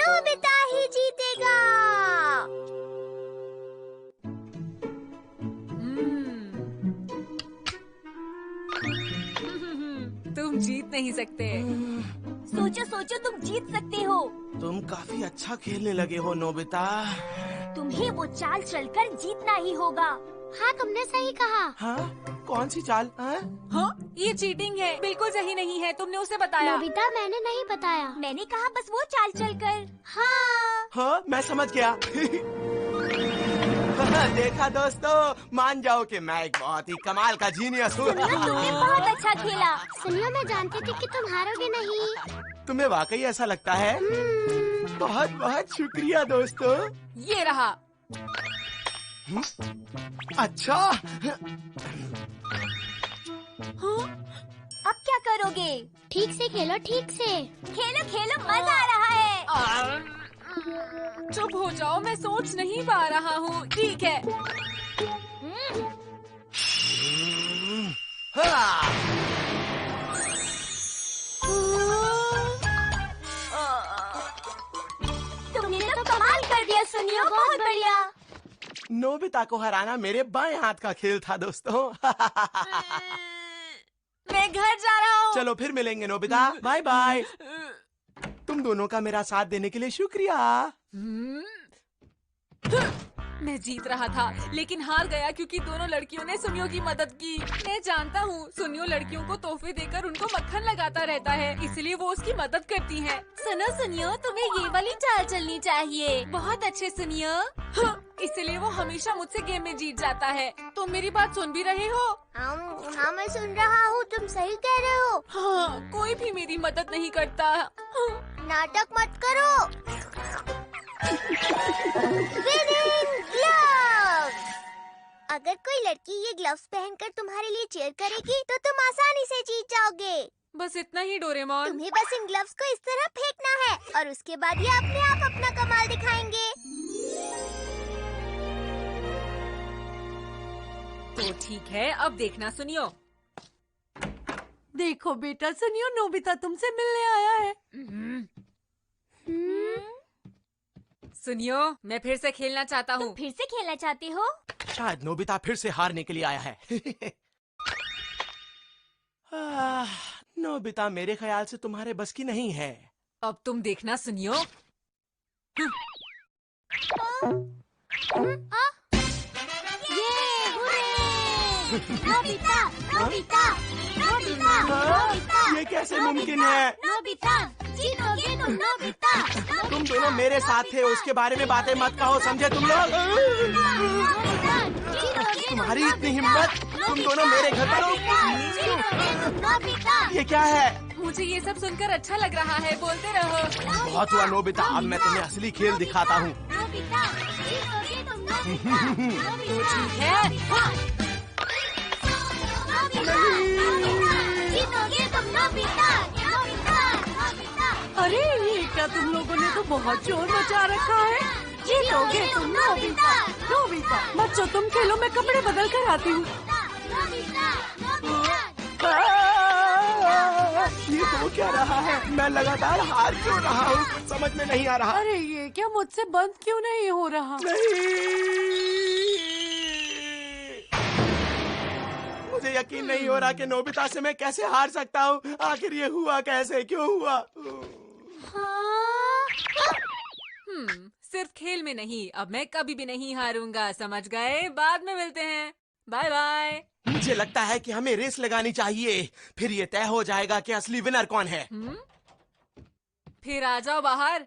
Nobita ही जीतेगा। तुम जीत नहीं सकते। सोचो सोचो, तुम जीत सकते हो। तुम काफी अच्छा खेलने लगे हो नोबिता। तुम्हें वो चाल चलकर जीतना ही होगा। हाँ, तुमने सही कहा। हाँ, कौन सी चाल? हाँ, ये चीटिंग है, बिल्कुल सही नहीं है। तुमने उसे बताया। नोबिता, मैंने नहीं बताया। मैंने कहा बस वो चाल चलकर। हाँ। हाँ, मैं समझ गया। देखा दोस्तों, मान जाओ कि मैं एक बहुत ही कमाल का जीनियस हूँ। सुनियो, तुमने बहुत अच्छा खेला। सुनियो, मैं जानती थी कि तुम हारोगे नहीं। तुम्हें वाकई ऐसा लगता है? बहुत बहुत शुक्रिया दोस्तों। ये रहा। अच्छा, हाँ? अब क्या करोगे? ठीक से खेलो, ठीक से खेलो खेलो, मजा आ रहा है। चुप हो जाओ, मैं सोच नहीं पा रहा हूँ। ठीक है। हाँ। तुमने तो कमाल कर दिया सुनियो, बहुत बढ़िया। नोबिता को हराना मेरे बाएं हाथ का खेल था दोस्तों। मैं घर जा रहा हूँ। चलो फिर मिलेंगे नोबिता, बाय बाय। तुम दोनों का मेरा साथ देने के लिए शुक्रिया। मैं जीत रहा था लेकिन हार गया क्योंकि दोनों लड़कियों ने सुनियो की मदद की। मैं जानता हूँ सुनियो लड़कियों को तोहफे देकर उनको मक्खन लगाता रहता है, इसलिए वो उसकी मदद करती है। सुनो सुनियो, तुम्हें ये वाली चाल चलनी चाहिए। बहुत अच्छे सुनियो। हाँ, इसलिए वो हमेशा मुझसे गेम में जीत जाता है। तुम मेरी बात सुन भी रहे हो? हाँ, मैं सुन रहा हूँ, तुम सही कह रहे हो। हाँ, कोई भी मेरी मदद नहीं करता। हाँ। नाटक मत करो। Winning gloves! अगर कोई लड़की ये ग्लव्स पहनकर तुम्हारे लिए चीयर करेगी तो तुम आसानी से जीत जाओगे। बस इतना ही डोरेमोन। तुम्हें बस इन ग्लव्स को इस तरह फेंकना है और उसके बाद ये अपने आप अपना कमाल दिखाएंगे। तो ठीक है, अब देखना सुनियो। देखो बेटा, सुनियो नोबिता तुमसे मिलने आया है। सुनियो, मैं फिर से खेलना चाहता हूँ। तुम फिर से खेलना चाहते हो? शायद नोबिता फिर से हारने के लिए आया है। नोबिता मेरे ख्याल से तुम्हारे बस की नहीं है। अब तुम देखना सुनियो। Nobita, Nobita, Nobita, Nobita. ये कैसे मुमकिन है? नोबिता, जीतोगे तुम नोबिता। तुम दोनों मेरे साथ थे, उसके बारे में बातें मत कहो, समझे तुम लोग? तुम्हारी इतनी हिम्मत, तुम दोनों मेरे घर पर हो? ये क्या है? मुझे ये सब सुनकर अच्छा लग रहा है, बोलते रहो। बहुत हुआ नोबिता, अब मैं तुम्हें असली खेल दिखाता हूँ। तो ठीक है। जीतोगे तुम नोबिता, नोबिता, नोबिता। अरे ये क्या, तुम लोगों ने तो बहुत शोर मचा रखा है। जीतोगे तुम नोबिता, नोबिता। बच्चों तुम खेलो, मैं कपड़े बदल कर आती हूँ। ये हो क्या रहा है? मैं लगातार हार क्यों रहा हूँ, समझ में नहीं आ रहा। अरे ये क्या, मुझसे बंद क्यों नहीं हो रहा? मुझे यकीन नहीं हो रहा कि नोबिता से मैं कैसे हार सकता हूँ। आखिर ये हुआ कैसे, क्यों हुआ? सिर्फ खेल में नहीं, अब मैं कभी भी नहीं हारूंगा, समझ गए? बाद में मिलते हैं, बाय बाय। मुझे लगता है कि हमें रेस लगानी चाहिए, फिर ये तय हो जाएगा कि असली विनर कौन है। फिर आ जाओ बाहर।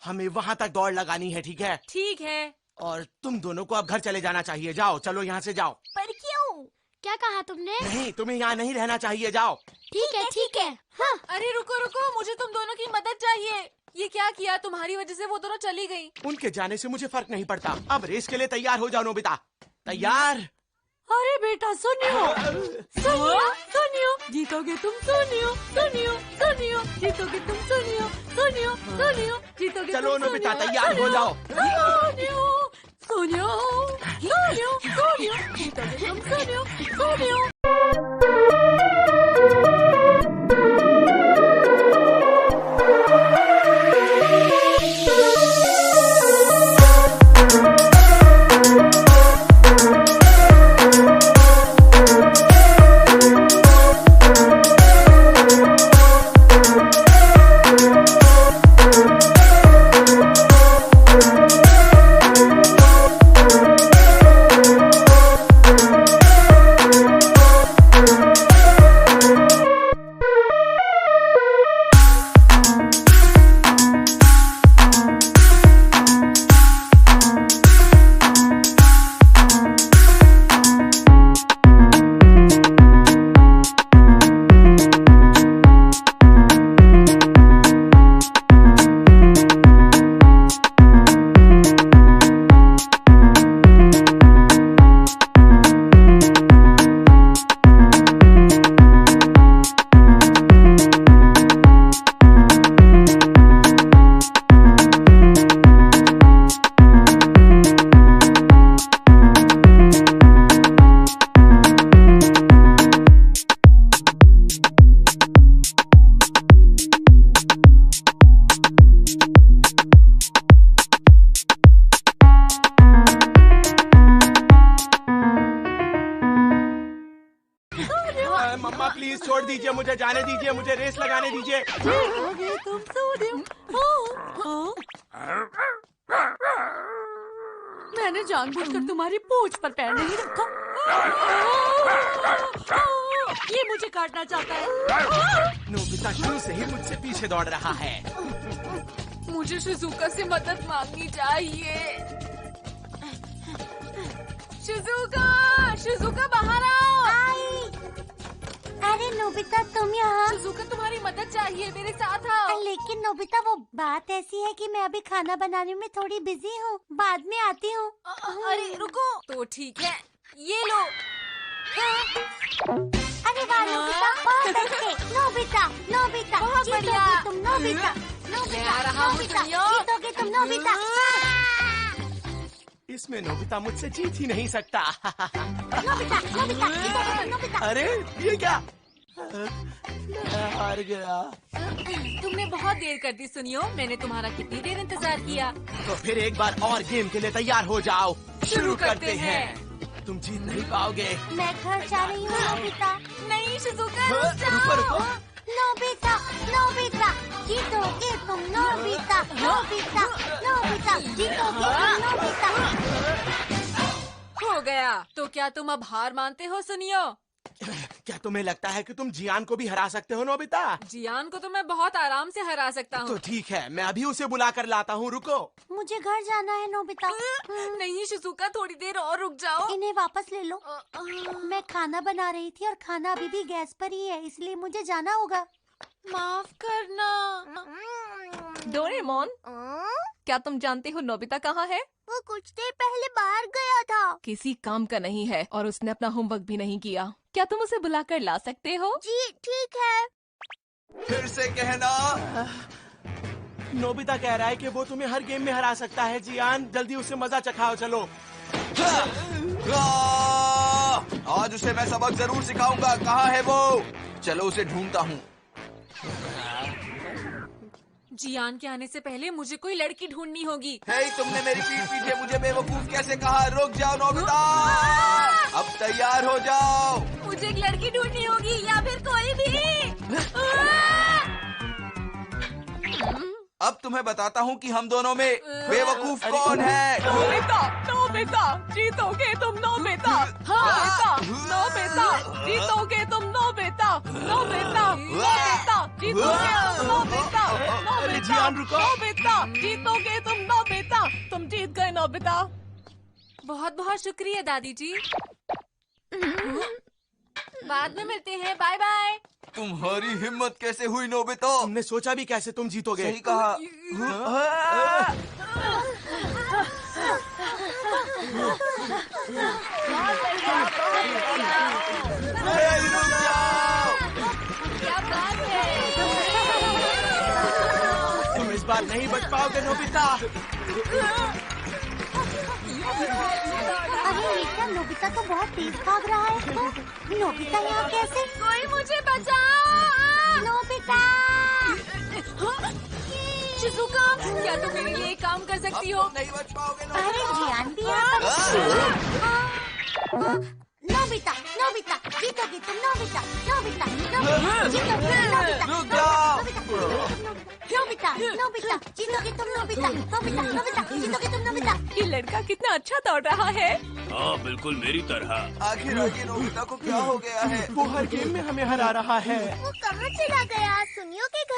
हमें वहाँ तक दौड़ लगानी है, ठीक है? ठीक है। और तुम दोनों को अब घर चले जाना चाहिए, जाओ, चलो यहाँ से जाओ। पर क्यों? क्या कहा तुमने? नहीं, तुम्हें यहाँ नहीं रहना चाहिए, जाओ। ठीक है, ठीक है। हाँ। अरे रुको रुको, मुझे तुम दोनों की मदद चाहिए। ये क्या किया? तुम्हारी वजह से वो दोनों चली गई। उनके जाने से मुझे फर्क नहीं पड़ता। अब रेस के लिए तैयार हो जाओ नोबिता। तैयार? अरे बेटा सुनियो, सुनियो, सुनियो, जीतोगे तुम, सुनियो, सुनियो, सुनियो, जीतोगे तुम, सुनियो, सुनियो, सुनियो, जीतोगे। चलो नोबिता, तैयार हो जाओ। सुनियो, सुनियो, सुनियो, सुनियो, जीतोगे तुम, सुनियो, सुनियो। दीजिए, मुझे जाने दीजिए, मुझे रेस लगाने दीजिए। जीतोगे तुम सोनियो। मैंने जानबूझकर तुम्हारी पूंछ पर पैर नहीं रखा। ये मुझे काटना चाहता है। नोबिता शुरू से ही मुझसे पीछे दौड़ रहा है। मुझे शिजुका से मदद मांगनी चाहिए। शिजुका बाहर आओ। अरे नोबिता तुम यहाँ। शिजुका तुम्हारी मदद चाहिए, मेरे साथ आओ। लेकिन नोबिता वो बात ऐसी है कि मैं अभी खाना बनाने में थोड़ी बिजी हूँ, बाद में आती हूँ। अरे रुको। तो ठीक है, ये लो। अरे वाह नोबिता, बहुत अच्छे। नोबिता नोबिता बहुत जीतोगे बढ़िया। तुम नोबिता। मैं आ रहा हूँ, नोबिता सुनियो। जीतोगे तुम नोबिता। इसमें नोबिता मुझसे जीत ही नहीं सकता। नोबिता नोबिता जीतोगे तुम नोबिता। अरे ये क्या? मैं हार गया। तुमने बहुत देर कर दी सुनियो। मैंने तुम्हारा कितनी देर इंतजार किया। तो फिर एक बार और गेम के लिए तैयार हो जाओ। शुरू करते हैं। तुम जीत नहीं पाओगे। मैं घर जा रही हूँ नोबिता। नहीं शिजुका, रुको रुको। नोबिता नोबिता जीतोगे तुम नोबिता। नोबिता नोबिता जीतोगे तुम नोबिता। हो गया। तो क्या तुम अब हार मानते हो सुनियो? क्या तुम्हें लगता है कि तुम जियान को भी हरा सकते हो नोबिता? जियान को तो मैं बहुत आराम से हरा सकता तो हूँ। ठीक है, मैं अभी उसे बुला कर लाता हूँ। रुको। मुझे घर जाना है नोबिता। नहीं शिजुका, थोड़ी देर और रुक जाओ। इन्हें वापस ले लो। मैं खाना बना रही थी और खाना अभी भी गैस पर ही है, इसलिए मुझे जाना होगा। माफ करना। डोरेमोन, क्या तुम जानते हो नोबिता कहाँ है? वो कुछ देर पहले बाहर गया था। किसी काम का नहीं है और उसने अपना होमवर्क भी नहीं किया। क्या तुम उसे बुलाकर ला सकते हो? जी ठीक है। फिर से कहना। नोबिता कह रहा है कि वो तुम्हें हर गेम में हरा सकता है। जियान जल्दी उसे मजा चखाओ। चलो। आज उसे मैं सबक जरूर सिखाऊंगा। कहाँ है वो? चलो उसे ढूंढता हूँ। जियान के आने से पहले मुझे कोई लड़की ढूंढनी होगी। हे, तुमने मेरी पीठ पीछे मुझे बेवकूफ कैसे कहा? रुक जाओ नोबिता, अब तैयार हो जाओ। मुझे एक लड़की ढूंढनी होगी या फिर कोई भी। अब तुम्हें बताता हूँ कि हम दोनों में बेवकूफ कौन है। नोबिता, नोबिता, जीतोगे तुम नोबिता। नोबिता, नोबिता, जीतोगे तुम नोबिता। नोबिता, नोबिता, जीतोगे तुम नोबिता। अरे जियान रुको। नोबिता, जीतोगे तुम नोबिता। तुम जीत गए नोबिता। बहुत बहुत शुक्रिया दादी जी। बाद में मिलते हैं, बाय बाय। तुम्हारी हिम्मत कैसे हुई नोबिता? तुमने सोचा भी कैसे तुम जीतोगे? सही कहा। रुक जाओ। क्या बात है? तुम इस बार नहीं बच पाओगे नोबिता। अरे ये क्या, नोबिता तो बहुत तेज भाग रहा है। नोबिता यहाँ कैसे? कोई मुझे बचाओ। नोबिता शिजुका, क्या तुम मेरे लिए एक काम कर सकती हो? नहीं बच पाओगे अरे नोबिता। जियान भी यहाँ पर। नोबिता नोबिता जीतोगे तुम नोबिता। नोबिता नोबिता जीतोगे तुम नोबिता। रुक जाओ। नोबिता नोबिता जीतोगे तुम नोबिता। नोबिता नोबिता जीतोगे तुम नोबिता। ये लड़का कितना अच्छा दौड़ रहा है। हाँ बिल्कुल मेरी तरह। आखिर ये नोबिता को क्या हो गया है? वो हर गेम में हमें हरा रहा है। वो कहाँ चला गया? सुनियो के घर